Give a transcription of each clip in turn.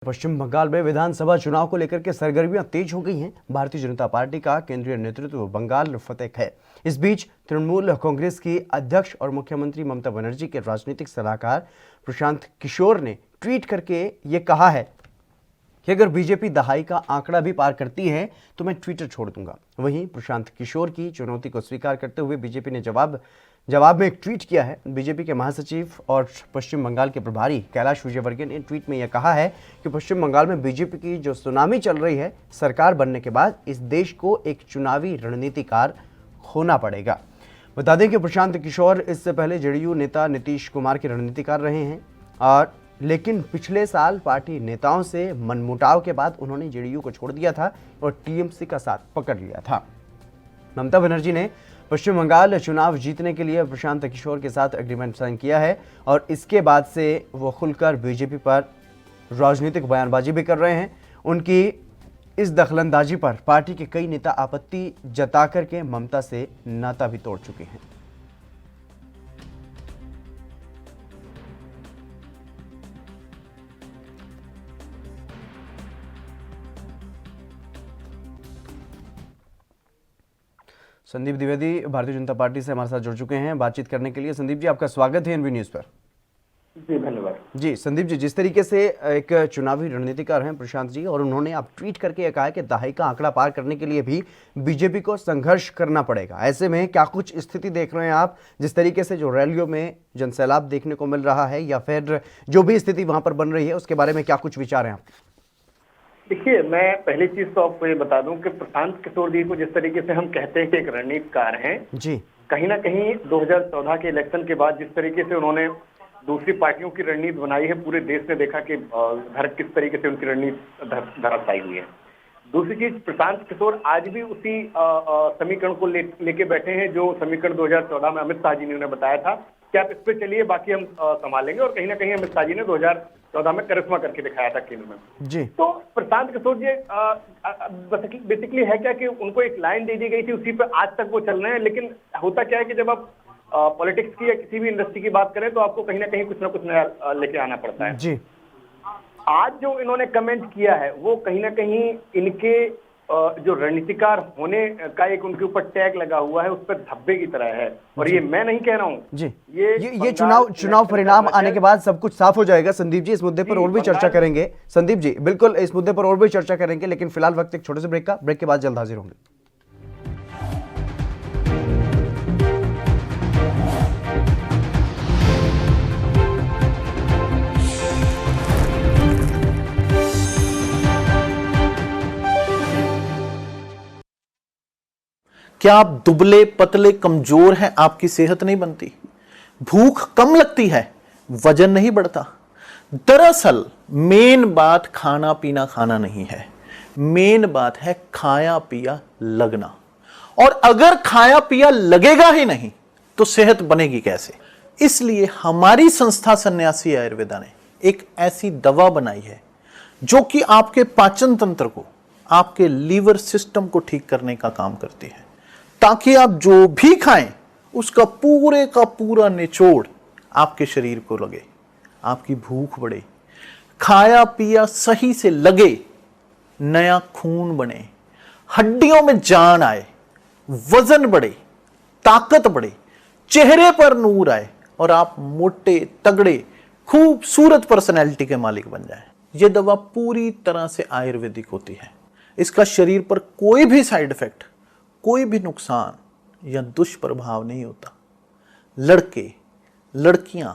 पश्चिम बंगाल में विधानसभा चुनाव को लेकर के सरगर्मियां तेज हो गई हैं। भारतीय जनता पार्टी का केंद्रीय नेतृत्व बंगाल फतेह है। इस बीच तृणमूल कांग्रेस की अध्यक्ष और मुख्यमंत्री ममता बनर्जी के राजनीतिक सलाहकार प्रशांत किशोर ने ट्वीट करके ये कहा है कि अगर बीजेपी दहाई का आंकड़ा भी पार करती है तो मैं ट्विटर छोड़ दूंगा। वहीं प्रशांत किशोर की चुनौती को स्वीकार करते हुए बीजेपी ने जवाब में एक ट्वीट किया है। बीजेपी के महासचिव और पश्चिम बंगाल के प्रभारी कैलाश विजयवर्गीय ने ट्वीट में यह कहा है कि पश्चिम बंगाल में बीजेपी की जो सुनामी चल रही है, सरकार बनने के बाद इस देश को एक चुनावी रणनीतिकार होना पड़ेगा। बता दें कि प्रशांत किशोर इससे पहले जेडीयू नेता नीतीश कुमार के रणनीतिकार रहे हैं, लेकिन पिछले साल पार्टी नेताओं से मनमुटाव के बाद उन्होंने जेडीयू को छोड़ दिया था और टीएमसी का साथ पकड़ लिया था। ममता बनर्जी ने पश्चिम बंगाल चुनाव जीतने के लिए प्रशांत किशोर के साथ एग्रीमेंट साइन किया है और इसके बाद से वो खुलकर बीजेपी पर राजनीतिक बयानबाजी भी कर रहे हैं। उनकी इस दखलंदाजी पर पार्टी के कई नेता आपत्ति जता करके ममता से नाता भी तोड़ चुके हैं। संदीप द्विवेदी भारतीय जनता पार्टी से हमारे साथ जुड़ चुके हैं बातचीत करने के लिए। संदीप जी, आपका स्वागत है एनवी न्यूज पर। जी धन्यवाद। जी संदीप जी, जिस तरीके से एक चुनावी रणनीतिकार हैं प्रशांत जी, और उन्होंने आप ट्वीट करके यह कहा है कि दहाई का आंकड़ा पार करने के लिए भी बीजेपी को संघर्ष करना पड़ेगा। ऐसे में क्या कुछ स्थिति देख रहे हैं आप, जिस तरीके से जो रैलियों में जनसैलाब देखने को मिल रहा है या फिर जो भी स्थिति वहां पर बन रही है, उसके बारे में क्या कुछ विचार हैं आप? देखिए, मैं पहली चीज तो आपको ये बता दूं कि प्रशांत किशोर जी को जिस तरीके से हम कहते हैं कि एक रणनीतिकार हैं जी, कहीं ना कहीं 2014 के इलेक्शन के बाद जिस तरीके से उन्होंने दूसरी पार्टियों की रणनीति बनाई है, पूरे देश ने देखा कि किस तरीके से उनकी रणनीति धराशायी हुई है। दूसरी चीज, प्रशांत किशोर आज भी उसी समीकरण को लेके बैठे हैं जो समीकरण 2014 में अमित शाह जी ने उन्हें बताया था कि आप इस पे चलिए, बाकी हम संभालेंगे। और कहीं ना कहीं अमित शाह जी ने 2014 में करिश्मा करके दिखाया था केंद्र में जी। तो प्रशांत किशोर जी बेसिकली है क्या कि उनको एक लाइन दे दी गई थी, उसी पे आज तक वो चल रहे हैं। लेकिन होता क्या है कि जब आप पॉलिटिक्स की या किसी भी इंडस्ट्री की बात करें तो आपको कहीं ना कुछ नया लेके आना पड़ता है जी। आज जो इन्होंने कमेंट किया है वो कहीं ना कहीं इनके जो रणनीतिकार होने का एक उनके ऊपर टैग लगा हुआ है, उस पर धब्बे की तरह है। और ये मैं नहीं कह रहा हूँ जी, ये चुनाव परिणाम आने के बाद सब कुछ साफ हो जाएगा। संदीप जी, इस मुद्दे पर और भी चर्चा करेंगे। संदीप जी, बिल्कुल इस मुद्दे पर और भी चर्चा करेंगे, लेकिन फिलहाल वक्त एक छोटे से ब्रेक के बाद जल्द हाजिर होंगे। क्या आप दुबले पतले कमजोर हैं? आपकी सेहत नहीं बनती, भूख कम लगती है, वजन नहीं बढ़ता। दरअसल मेन बात खाना पीना खाना नहीं है, मेन बात है खाया पिया लगना। और अगर खाया पिया लगेगा ही नहीं तो सेहत बनेगी कैसे? इसलिए हमारी संस्था सन्यासी आयुर्वेदा ने एक ऐसी दवा बनाई है जो कि आपके पाचन तंत्र को, आपके लीवर सिस्टम को ठीक करने का काम करती है, ताकि आप जो भी खाएं उसका पूरे का पूरा निचोड़ आपके शरीर को लगे, आपकी भूख बढ़े, खाया पिया सही से लगे, नया खून बने, हड्डियों में जान आए, वजन बढ़े, ताकत बढ़े, चेहरे पर नूर आए और आप मोटे तगड़े खूबसूरत पर्सनैलिटी के मालिक बन जाएं। यह दवा पूरी तरह से आयुर्वेदिक होती है। इसका शरीर पर कोई भी साइड इफेक्ट, कोई भी नुकसान या दुष्प्रभाव नहीं होता। लड़के लड़कियां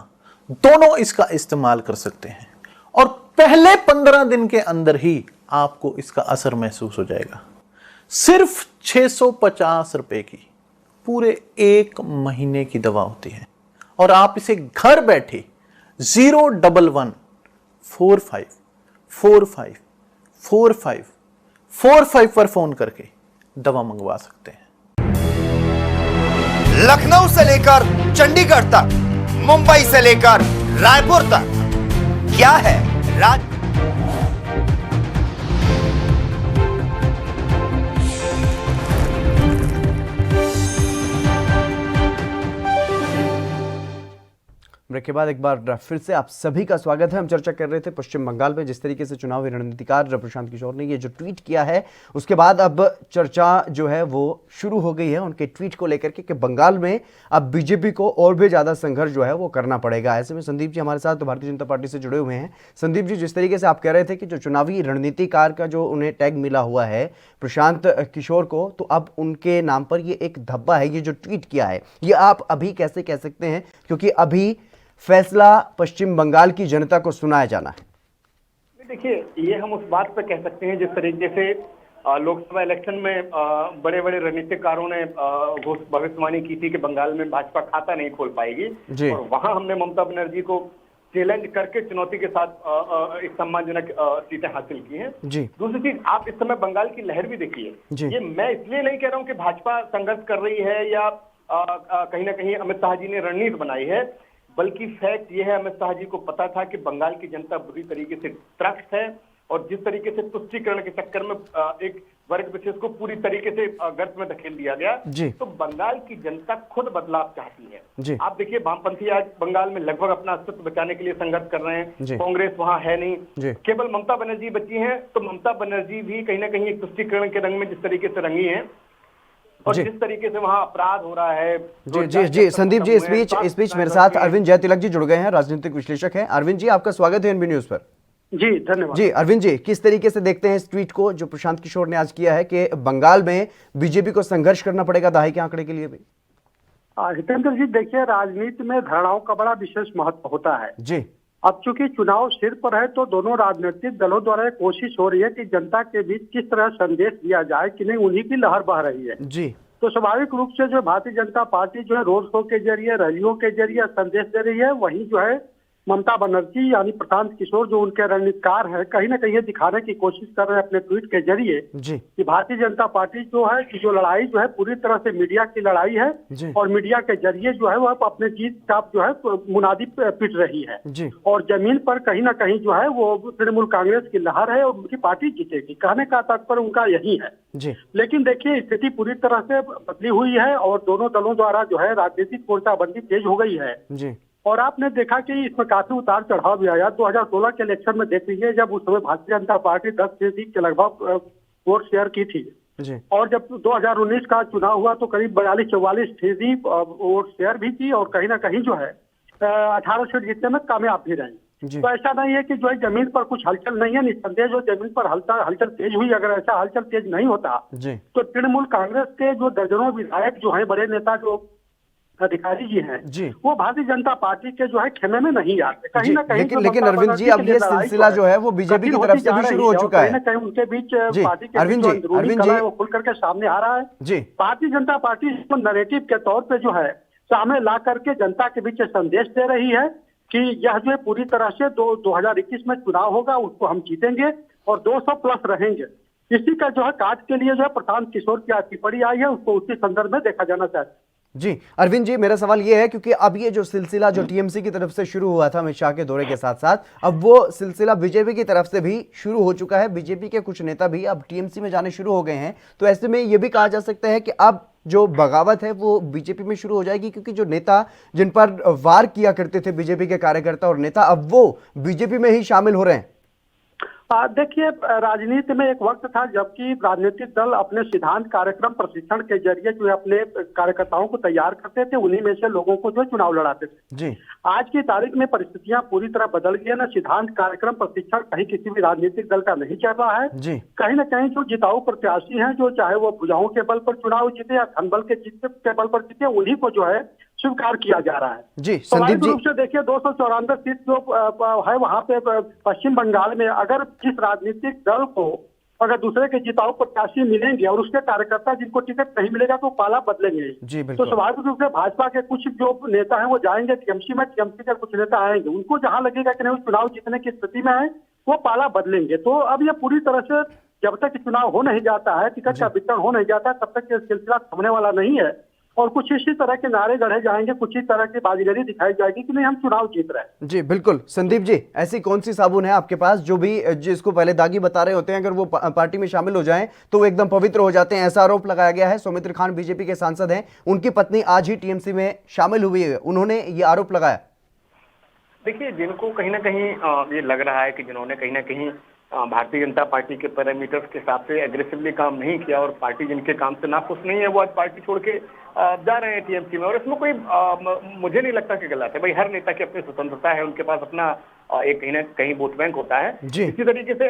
दोनों इसका इस्तेमाल कर सकते हैं और पहले 15 दिन के अंदर ही आपको इसका असर महसूस हो जाएगा। सिर्फ 650 रुपए की पूरे 1 महीने की दवा होती है और आप इसे घर बैठे 011 45 45 45 45 पर फोन करके दवा मंगवा सकते हैं। लखनऊ से लेकर चंडीगढ़ तक, मुंबई से लेकर रायपुर तक, क्या है ब्रेक के बाद एक बार फिर से आप सभी का स्वागत है। हम चर्चा कर रहे थे पश्चिम बंगाल में जिस तरीके से चुनावी रणनीतिकार प्रशांत किशोर ने ये जो ट्वीट किया है, उसके बाद अब चर्चा जो है वो शुरू हो गई है उनके ट्वीट को लेकर के कि बंगाल में अब बीजेपी को और भी ज्यादा संघर्ष जो है वो करना पड़ेगा। ऐसे में संदीप जी हमारे साथ भारतीय जनता पार्टी से जुड़े हुए हैं। संदीप जी, जिस तरीके से आप कह रहे थे कि जो चुनावी रणनीतिकार का जो उन्हें टैग मिला हुआ है प्रशांत किशोर को, तो अब उनके नाम पर ये एक धब्बा है, ये जो ट्वीट किया है, ये आप अभी कैसे कह सकते हैं, क्योंकि अभी फैसला पश्चिम बंगाल की जनता को सुनाया जाना है? देखिए, ये हम उस बात पर कह सकते हैं जिस तरीके से लोकसभा इलेक्शन में बड़े बड़े रणनीतिकारों ने भविष्यवाणी की थी कि बंगाल में भाजपा खाता नहीं खोल पाएगी, और वहां हमने ममता बनर्जी को चैलेंज करके चुनौती के साथ एक सम्मानजनक सीटें हासिल की हैं। दूसरी चीज, आप इस समय बंगाल की लहर भी देखिए। ये मैं इसलिए नहीं कह रहा हूं कि भाजपा संघर्ष कर रही है या कहीं ना कहीं अमित शाह जी ने रणनीति बनाई है, बल्कि फैक्ट ये है, अमित शाह जी को पता था कि बंगाल की जनता बुरी तरीके से त्रस्त है, और जिस तरीके से तुष्टीकरण के चक्कर में एक वर्ग विशेष को पूरी तरीके से गर्त में धकेल दिया गया, तो बंगाल की जनता खुद बदलाव चाहती है। आप देखिए, वामपंथी आज बंगाल में लगभग अपना अस्तित्व बचाने के लिए संघर्ष कर रहे हैं। कांग्रेस वहां है नहीं, केवल ममता बनर्जी बची हैं, तो ममता बनर्जी भी कहीं ना कहीं एक तुष्टीकरण के रंग में जिस तरीके से रंगी है और जिस तरीके से वहां अपराध हो रहा है। जी संदीप जी, इस बीच मेरे साथ अरविंद जयतिलक जी जुड़ गए हैं, राजनीतिक विश्लेषक हैं। अरविंद जी, आपका स्वागत है एनबी न्यूज पर। जी धन्यवाद। जी अरविंद जी, किस तरीके से देखते हैं इस ट्वीट को जो प्रशांत किशोर ने आज किया है कि बंगाल में बीजेपी को संघर्ष करना पड़ेगा दहाई के आंकड़े के लिए भी? हितेंद्र जी, देखिए, राजनीति में धारणाओं का बड़ा विशेष महत्व होता है जी। अब चूंकि चुनाव सिर पर है, तो दोनों राजनीतिक दलों द्वारा कोशिश हो रही है कि जनता के बीच किस तरह संदेश दिया जाए कि नहीं उन्हीं की लहर बह रही है जी। तो स्वाभाविक रूप से जो भारतीय जनता पार्टी जो है रोड शो के जरिए, रैलियों के जरिए संदेश दे रही है, वहीं जो है ममता बनर्जी यानी प्रशांत किशोर जो उनके रणनीतिकार है, कहीं ना कहीं ये दिखाने की कोशिश कर रहे हैं अपने ट्वीट के जरिए कि भारतीय जनता पार्टी जो है कि जो लड़ाई जो है पूरी तरह से मीडिया की लड़ाई है, और मीडिया के जरिए जो है वह अपने जीत का जो है मुनादी पीट रही है, और जमीन पर कहीं ना कहीं जो है वो तृणमूल कांग्रेस की लहर है और उनकी पार्टी जीतेगी। कहने का तात्पर्य उनका यही है। लेकिन देखिए, स्थिति पूरी तरह से बदली हुई है और दोनों दलों द्वारा जो है राजनीतिक मोर्चाबंदी तेज हो गई है, और आपने देखा कि इसमें काफी उतार चढ़ाव भी आया। 2016 के इलेक्शन में देख लीजिए, जब उस समय भारतीय जनता पार्टी 10% के लगभग वोट शेयर की थी, और जब 2019 का चुनाव हुआ तो करीब 42-44% वोट शेयर भी की, और कहीं ना कहीं जो है 18 सीट जीतने में कामयाब भी रही। तो ऐसा नहीं है कि जो है जमीन पर कुछ हलचल नहीं है, निस्संदेह जो जमीन पर हलचल तेज हुई। अगर ऐसा हलचल तेज नहीं होता तो तृणमूल कांग्रेस के जो दर्जनों विधायक जो है, बड़े नेता जो अधिकारी जी हैं, वो भारतीय जनता पार्टी के जो है खेमे में नहीं आते कहीं ना कहीं। लेकिन अरविंद जी, अब ये सिलसिला जो है वो बीजेपी की तरफ से भी शुरू हो चुका है, कहीं उनके बीच पार्टी के अंदरूनी कलह वो खुल करके सामने आ रहा है। भारतीय जनता पार्टी इसको नैरेटिव के तौर पे जो है सामने ला करके जनता के बीच संदेश दे रही है कि यह जो है पूरी तरह से 2021 में चुनाव होगा, उसको हम जीतेंगे और 200 प्लस रहेंगे। इसी का जो है काज के लिए जो है प्रशांत किशोर की टिप्पणी आई है, उसको उसी संदर्भ में देखा जाना चाहिए। जी अरविंद जी, मेरा सवाल ये है, क्योंकि अब ये जो सिलसिला जो टीएमसी की तरफ से शुरू हुआ था अमित शाह के दौरे के साथ साथ, अब वो सिलसिला बीजेपी की तरफ से भी शुरू हो चुका है। बीजेपी के कुछ नेता भी अब टीएमसी में जाने शुरू हो गए हैं, तो ऐसे में ये भी कहा जा सकता है कि अब जो बगावत है वो बीजेपी में शुरू हो जाएगी, क्योंकि जो नेता जिन पर वार किया करते थे बीजेपी के कार्यकर्ता और नेता, अब वो बीजेपी में ही शामिल हो रहे हैं। देखिए, राजनीति में एक वक्त था जबकि राजनीतिक दल अपने सिद्धांत कार्यक्रम प्रशिक्षण के जरिए जो अपने कार्यकर्ताओं को तैयार करते थे, उन्हीं में से लोगों को जो चुनाव लड़ाते थे। आज की तारीख में परिस्थितियां पूरी तरह बदल गई है। ना सिद्धांत कार्यक्रम प्रशिक्षण कहीं किसी भी राजनीतिक दल का नहीं चल रहा है। कहीं ना कहीं जो जिताऊ प्रत्याशी हैं, जो चाहे वो भुजाओं के बल पर चुनाव जीते या धनबल के बल पर जीते, उन्हीं को जो है स्वीकार किया जा रहा है। जी संदीप जी, रूप से देखिए 294 सीट जो है वहां पे पश्चिम बंगाल में, अगर जिस राजनीतिक दल को अगर दूसरे के जिताऊ प्रत्याशी मिलेंगे और उसके कार्यकर्ता जिनको टिकट नहीं मिलेगा तो पाला बदलेंगे। तो स्वाभाविक रूप से भाजपा के कुछ जो नेता हैं वो जाएंगे टीएमसी में, टीएमसी के कुछ नेता आएंगे, उनको जहां लगेगा कि नहीं चुनाव जीतने की स्थिति में है वो पाला बदलेंगे। तो अब ये पूरी तरह से जब तक चुनाव हो नहीं जाता है, टिकट का वितरण हो नहीं जाता, तब तक ये सिलसिला थमने वाला नहीं है, और कुछ इसी तरह के नारे गढ़े जाएंगे, कुछ इस तरह की बाजीगरी दिखाई जाएगी कि नहीं हम चुनाव जीत रहे हैं। जी बिल्कुल। संदीप जी, ऐसी कौन सी साबुन है आपके पास जो भी जिसको पहले दागी बता रहे होते हैं, अगर वो पार्टी में शामिल हो जाएं तो वो एकदम पवित्र हो जाते हैं? ऐसा आरोप लगाया गया है। सौमित्र खान बीजेपी के सांसद हैं, उनकी पत्नी आज ही टीएमसी में शामिल हुई है, उन्होंने ये आरोप लगाया। देखिए, जिनको कहीं ना कहीं ये लग रहा है कि जिन्होंने कहीं ना कहीं भारतीय जनता पार्टी के पैरामीटर्स के हिसाब से एग्रेसिवली काम नहीं किया और पार्टी जिनके काम से नाखुश नहीं है, वो आज पार्टी छोड़ के जा रहे हैं टीएमसी में। और इसमें कोई मुझे नहीं लगता कि गलत है। भाई, हर नेता की अपनी स्वतंत्रता है, उनके पास अपना एक कहीं ना कहीं वोट बैंक होता है। इसी तरीके से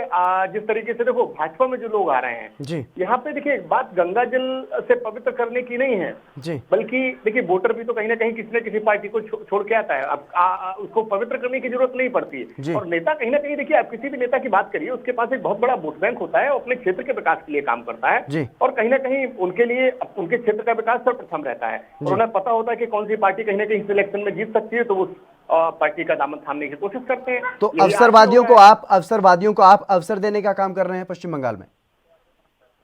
जिस तरीके से देखो भाजपा में जो लोग आ रहे हैं, यहाँ पे देखिए बात गंगा जल से पवित्र करने की नहीं है, बल्कि देखिए वोटर भी तो कहीं ना कहीं किसी न किसी पार्टी को छोड़ के आता है। अब उसको पवित्र करने की जरूरत नहीं पड़ती है। और नेता कहीं ना कहीं देखिए, आप किसी भी नेता की बात करिए, उसके पास एक बहुत बड़ा वोट बैंक होता है, अपने क्षेत्र के विकास के लिए काम करता है और कहीं ना कहीं उनके लिए उनके क्षेत्र का विकास सर्वप्रथम रहता है। और उन्हें पता होता है कि कौन सी पार्टी कहीं ना कहीं इलेक्शन में जीत सकती है, तो वो पार्टी का दामन थामने की कोशिश करते हैं। तो अवसरवादियों को आप अवसर देने का काम कर रहे हैं पश्चिम बंगाल में?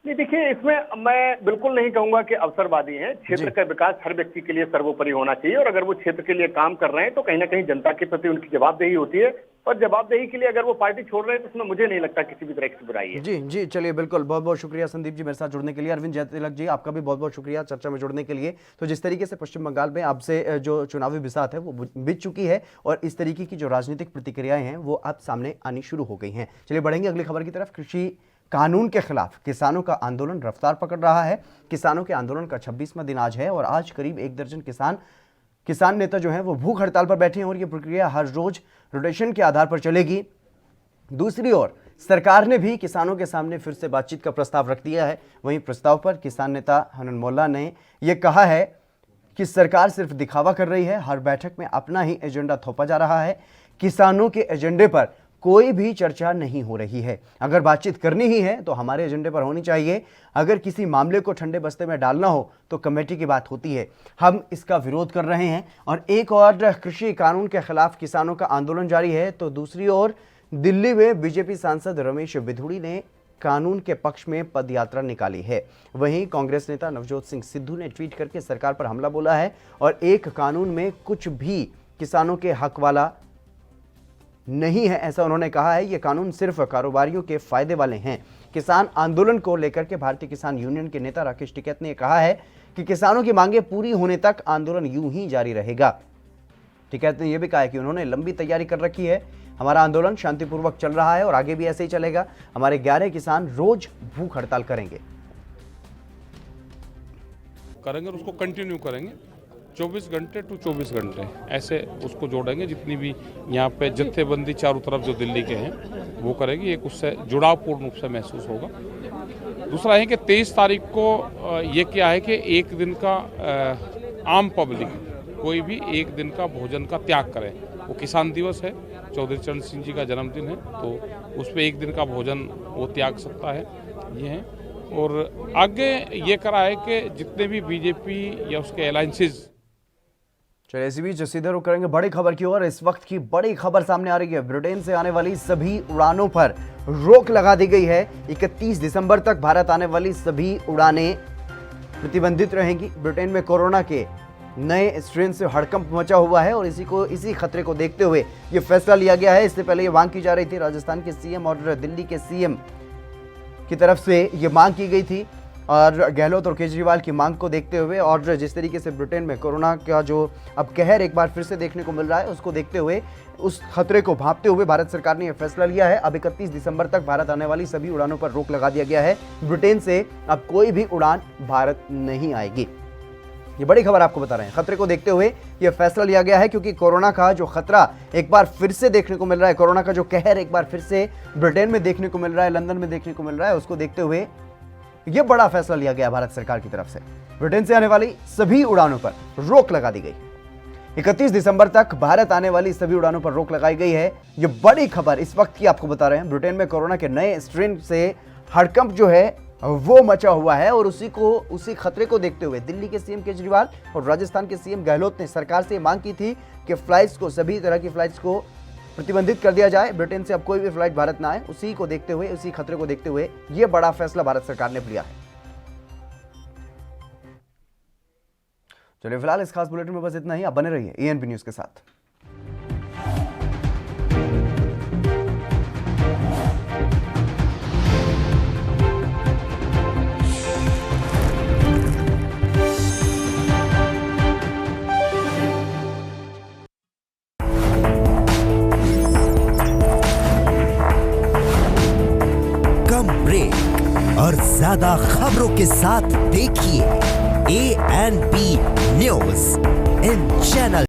नहीं, देखिए, इसमें मैं बिल्कुल नहीं कहूंगा कि अवसरवादी हैं। क्षेत्र का विकास हर व्यक्ति के लिए सर्वोपरि होना चाहिए और अगर वो क्षेत्र के लिए काम कर रहे हैं तो कहीं ना कहीं जनता के प्रति उनकी जवाबदेही होती है और जवाबदेही के लिए अगर वो पार्टी छोड़ रहे हैं तो उसमें मुझे नहीं लगता किसी भी तरह की बुराई है। जी, चलिए, बिल्कुल, बहुत बहुत शुक्रिया संदीप जी मेरे साथ जुड़ने के लिए। अरविंद जयतिलक जी, आपका भी बहुत बहुत शुक्रिया चर्चा में जुड़ने के लिए। तो जिस तरीके से पश्चिम बंगाल में अब से जो चुनावी बिसात है वो बीत चुकी है और इस तरीके की जो राजनीतिक प्रतिक्रियाएं हैं वो अब सामने आनी शुरू हो गई हैं। चलिए बढ़ेंगे अगली खबर की तरफ। कृषि कानून के खिलाफ किसानों का आंदोलन रफ्तार पकड़ रहा है। किसानों के आंदोलन का 26वां दिन आज है और आज करीब 1 दर्जन किसान नेता जो हैं वो भूख हड़ताल पर बैठे हैं और ये प्रक्रिया हर रोज रोटेशन के आधार पर चलेगी। दूसरी ओर सरकार ने भी किसानों के सामने फिर से बातचीत का प्रस्ताव रख दिया है। वहीं प्रस्ताव पर किसान नेता हनन मोल्ला ने यह कहा है कि सरकार सिर्फ दिखावा कर रही है, हर बैठक में अपना ही एजेंडा थोपा जा रहा है। किसानों के एजेंडे पर कोई भी चर्चा नहीं हो रही है। अगर बातचीत करनी ही है तो हमारे एजेंडे पर होनी चाहिए। अगर किसी मामले को ठंडे बस्ते में डालना हो तो कमेटी की बात होती है। हम इसका विरोध कर रहे हैं। और एक और कृषि कानून के खिलाफ किसानों का आंदोलन जारी है तो दूसरी ओर दिल्ली में बीजेपी सांसद रमेश बिधूड़ी ने कानून के पक्ष में पदयात्रा निकाली है। वहीं कांग्रेस नेता नवजोत सिंह सिद्धू ने ट्वीट करके सरकार पर हमला बोला है और एक कानून में कुछ भी किसानों के हक वाला नहीं है, ऐसा उन्होंने कहा है। ये कानून सिर्फ कारोबारियों के फायदे वाले हैं। किसान आंदोलन को लेकर के भारतीय किसान यूनियन के नेता राकेश टिकैत ने कहा है कि किसानों की मांगे पूरी होने तक आंदोलन यूं ही जारी रहेगा। टिकैत ने यह भी कहा है कि उन्होंने लंबी तैयारी कर रखी है। हमारा आंदोलन शांतिपूर्वक चल रहा है और आगे भी ऐसे ही चलेगा। हमारे 11 किसान रोज भूख हड़ताल करेंगे और उसको कंटिन्यू करेंगे 24 घंटे टू 24 घंटे ऐसे उसको जोड़ेंगे। जितनी भी यहाँ पे जत्थेबंदी चारों तरफ जो दिल्ली के हैं वो करेगी, एक उससे जुड़ावपूर्ण रूप से महसूस होगा। दूसरा है कि 23 तारीख को ये क्या है कि एक दिन का आम पब्लिक कोई भी एक दिन का भोजन का त्याग करे। वो किसान दिवस है, चौधरी चरण सिंह जी का जन्मदिन है, तो उस पर एक दिन का भोजन वो त्याग सकता है, ये है। और आगे ये करा है कि जितने भी बीजेपी या उसके अलायंसेज। चलिए इसी बीच सीधे रुक करेंगे बड़ी खबर की ओर। इस वक्त की बड़ी खबर सामने आ रही है। ब्रिटेन से आने वाली सभी उड़ानों पर रोक लगा दी गई है। 31 दिसंबर तक भारत आने वाली सभी उड़ानें प्रतिबंधित रहेंगी। ब्रिटेन में कोरोना के नए स्ट्रेन से हड़कंप मचा हुआ है और इसी खतरे को देखते हुए ये फैसला लिया गया है। इससे पहले ये मांग की जा रही थी, राजस्थान के सीएम और दिल्ली के सीएम की तरफ से ये मांग की गई थी और गहलोत और केजरीवाल की मांग को देखते हुए और जिस तरीके से ब्रिटेन में कोरोना का जो अब कहर एक बार फिर से देखने को मिल रहा है, उसको देखते हुए, उस खतरे को भांपते हुए भारत सरकार ने यह फैसला लिया है। अब 31 दिसंबर तक भारत आने वाली सभी उड़ानों पर रोक लगा दिया गया है। ब्रिटेन से अब कोई भी उड़ान भारत नहीं आएगी। ये बड़ी खबर आपको बता रहे हैं। खतरे को देखते हुए यह फैसला लिया गया है क्योंकि कोरोना का जो खतरा एक बार फिर से देखने को मिल रहा है, कोरोना का जो कहर एक बार फिर से ब्रिटेन में देखने को मिल रहा है, लंदन में देखने को मिल रहा है, उसको देखते हुए यह बड़ा फैसला लिया गया भारत सरकार की तरफ से। ब्रिटेन से आने वाली सभी उड़ानों पर रोक लगा दी गई। 31 दिसंबर तक भारत आने वाली सभी उड़ानों पर रोक लगाई गई है। यह बड़ी खबर इस वक्त की आपको बता रहे हैं। ब्रिटेन में कोरोना के नए स्ट्रेन से हड़कंप जो है वो मचा हुआ है और उसी खतरे को देखते हुए दिल्ली के सीएम केजरीवाल और राजस्थान के सीएम गहलोत ने सरकार से मांग की थी कि फ्लाइट्स को, सभी तरह की फ्लाइट्स को प्रतिबंधित कर दिया जाए। ब्रिटेन से अब कोई भी फ्लाइट भारत ना आए। उसी को देखते हुए, उसी खतरे को देखते हुए यह बड़ा फैसला भारत सरकार ने लिया है। चलिए फिलहाल इस खास बुलेटिन में बस इतना ही। आप बने रहिए एएनबी न्यूज के साथ। ब्रेक और ज्यादा खबरों के साथ देखिए ANP न्यूज इन चैनल।